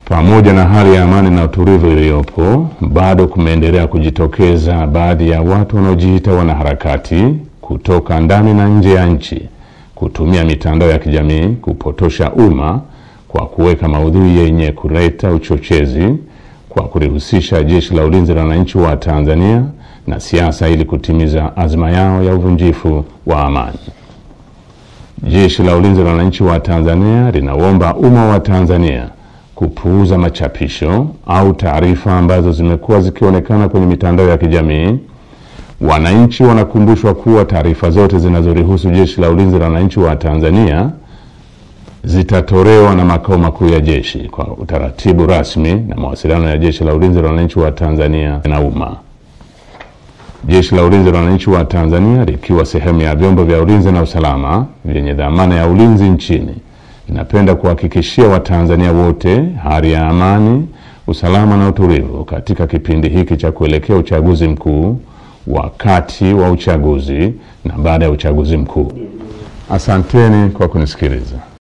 Pamoja na hali ya amani na utulivu iliyopo, bado kumeendelea kujitokeza baadhi ya watu wanaojiita wanaharakati kutoka ndani na nje ya nchi kutumia mitandao ya kijamii kupotosha umma kwa kuweka maudhui yenye kuleta uchochezi kwa kulihusisha Jeshi la Ulinzi la Wananchi wa Tanzania na siasa ili kutimiza azma yao ya uvunjifu wa amani. Jeshi la Ulinzi la Wananchi wa Tanzania linaomba umma wa Tanzania kupuuza machapisho au taarifa ambazo zimekuwa zikionekana kwenye mitandao ya kijamii. Wananchi wanakumbushwa kuwa taarifa zote zinazolihusu Jeshi la Ulinzi la Wananchi wa Tanzania zitatolewa na makao makuu ya jeshi kwa utaratibu rasmi na mawasiliano ya Jeshi la Ulinzi la Wananchi wa Tanzania na umma. Jeshi la Ulinzi la Wananchi wa Tanzania likiwa sehemu ya vyombo vya ulinzi na usalama vyenye dhamana ya ulinzi nchini, linapenda kuhakikishia Watanzania wote hali ya amani, usalama na utulivu katika kipindi hiki cha kuelekea uchaguzi mkuu, wakati wa uchaguzi na baada ya uchaguzi mkuu. Asanteni kwa kunisikiliza.